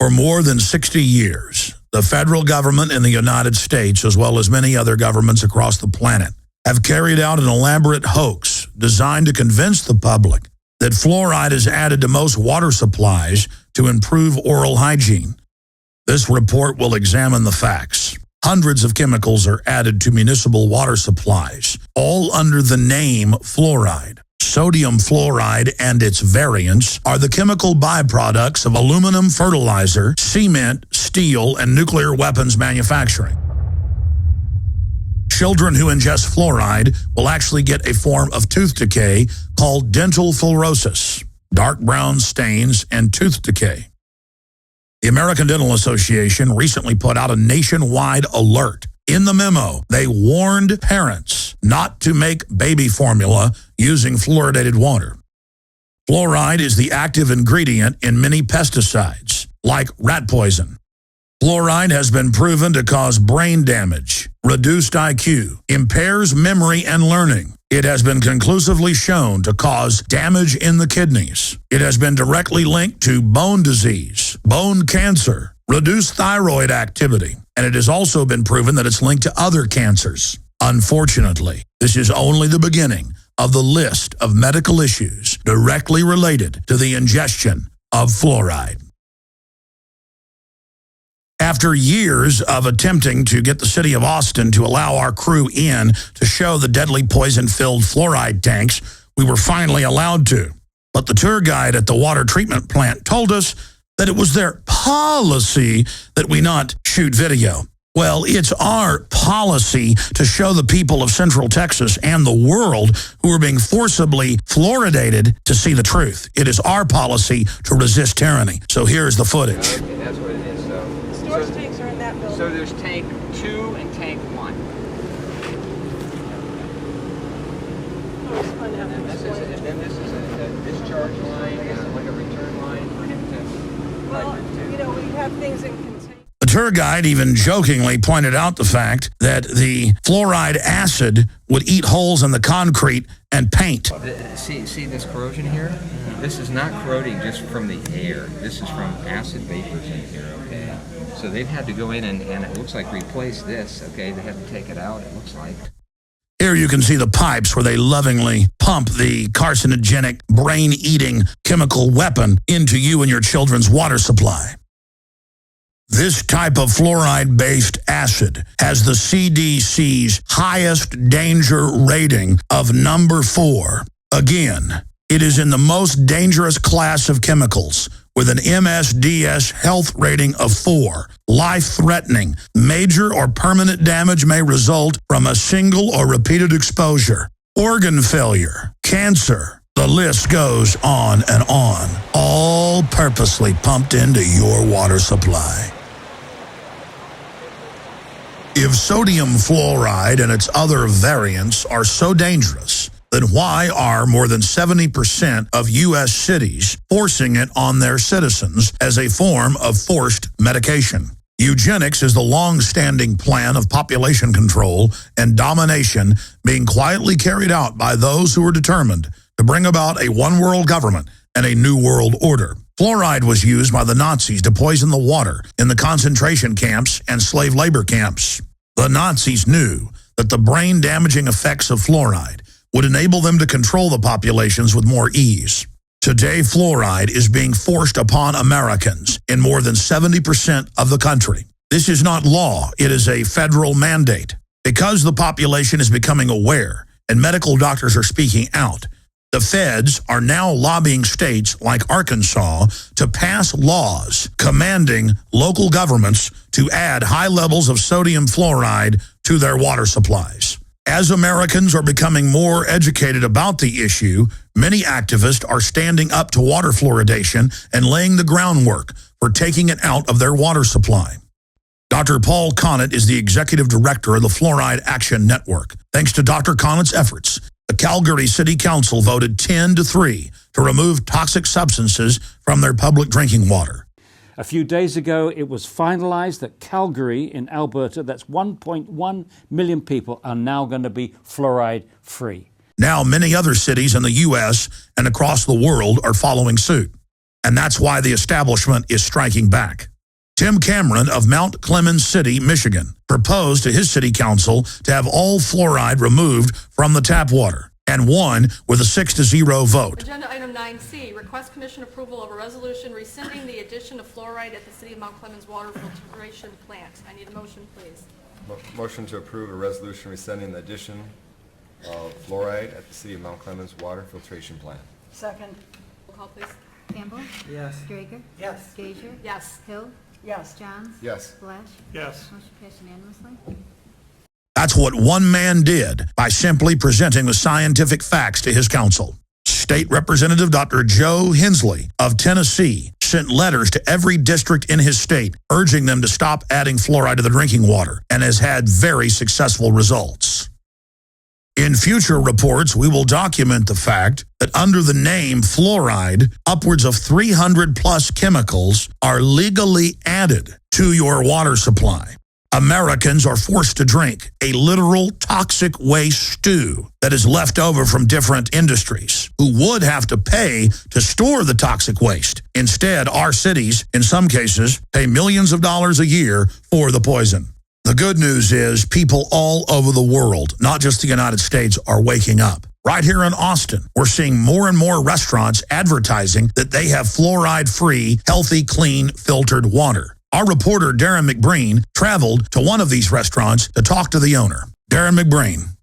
For more than 60 years, the federal government in the United States, as well as many other governments across the planet, have carried out an elaborate hoax designed to convince the public that fluoride is added to most water supplies to improve oral hygiene. This report will examine the facts. Hundreds of chemicals are added to municipal water supplies, all under the name fluoride. Sodium fluoride and its variants are the chemical byproducts of aluminum fertilizer, cement, steel, and nuclear weapons manufacturing. Children who ingest fluoride will actually get a form of tooth decay called dental fluorosis, dark brown stains, and tooth decay. The American Dental Association recently put out a nationwide alert. In the memo, they warned parents not to make baby formula using fluoridated water. Fluoride is the active ingredient in many pesticides, like rat poison. Fluoride has been proven to cause brain damage, reduced IQ, impairs memory and learning. It has been conclusively shown to cause damage in the kidneys. It has been directly linked to bone disease, bone cancer, reduced thyroid activity, and it has also been proven that it's linked to other cancers. Unfortunately, this is only the beginning of the list of medical issues directly related to the ingestion of fluoride. After years of attempting to get the city of Austin to allow our crew in to show the deadly poison-filled fluoride tanks, we were finally allowed to. But the tour guide at the water treatment plant told us that it was their policy that we not shoot video. Well, it's our policy to show the people of Central Texas and the world who are being forcibly fluoridated to see the truth. It is our policy to resist tyranny. So here's the footage. Okay, that's what it is. Storage tanks are in that building. So there's tank 2 and tank 1. And this is a discharge line, like a return line for him to... Well, you know, we have things in containers. The tour guide even jokingly pointed out the fact that the fluoride acid would eat holes in the concrete and paint. See this corrosion here? This is not corroding just from the air. This is from acid vapors in here, okay? So they've had to go in and it looks like replace this, okay? They had to take it out, it looks like. Here you can see the pipes where they lovingly pump the carcinogenic, brain-eating chemical weapon into you and your children's water supply. This type of fluoride-based acid has the CDC's highest danger rating of number 4. Again, it is in the most dangerous class of chemicals with an MSDS health rating of 4. Life-threatening, major or permanent damage may result from a single or repeated exposure. Organ failure, cancer, the list goes on and on, all purposely pumped into your water supply. If sodium fluoride and its other variants are so dangerous, then why are more than 70% of U.S. cities forcing it on their citizens as a form of forced medication? Eugenics is the long-standing plan of population control and domination being quietly carried out by those who are determined to bring about a one-world government and a new world order. Fluoride was used by the Nazis to poison the water in the concentration camps and slave labor camps. The Nazis knew that the brain-damaging effects of fluoride would enable them to control the populations with more ease. Today, fluoride is being forced upon Americans in more than 70% of the country. This is not law, it is a federal mandate. Because the population is becoming aware and medical doctors are speaking out, the feds are now lobbying states like Arkansas to pass laws commanding local governments to add high levels of sodium fluoride to their water supplies. As Americans are becoming more educated about the issue, many activists are standing up to water fluoridation and laying the groundwork for taking it out of their water supply. Dr. Paul Connett is the executive director of the Fluoride Action Network. Thanks to Dr. Connett's efforts, the Calgary City Council voted 10-3 to remove toxic substances from their public drinking water. A few days ago, it was finalized that Calgary in Alberta, that's 1.1 million people, are now going to be fluoride-free. Now many other cities in the U.S. and across the world are following suit. And that's why the establishment is striking back. Tim Cameron of Mount Clemens City, Michigan, proposed to his city council to have all fluoride removed from the tap water and won with a 6-0 vote. Agenda item 9C, request commission approval of a resolution rescinding the addition of fluoride at the City of Mount Clemens water filtration plant. I need a motion, please. Motion to approve a resolution rescinding the addition of fluoride at the City of Mount Clemens water filtration plant. Second. Roll call, please. Campbell. Yes. Drager. Yes. Gager. Yes. Hill. Yes. Johns. Yes. Blash. Yes. Motion passed unanimously. That's what one man did by simply presenting the scientific facts to his council. State Representative Dr. Joe Hensley of Tennessee sent letters to every district in his state urging them to stop adding fluoride to the drinking water and has had very successful results. In future reports, we will document the fact that under the name fluoride, upwards of 300 plus chemicals are legally added to your water supply. Americans are forced to drink a literal toxic waste stew that is left over from different industries who would have to pay to store the toxic waste. Instead, our cities, in some cases, pay millions of dollars a year for the poison. The good news is people all over the world, not just the United States, are waking up. Right here in Austin, we're seeing more and more restaurants advertising that they have fluoride-free, healthy, clean, filtered water. Our reporter, Darren McBreen, traveled to one of these restaurants to talk to the owner. Darren McBreen.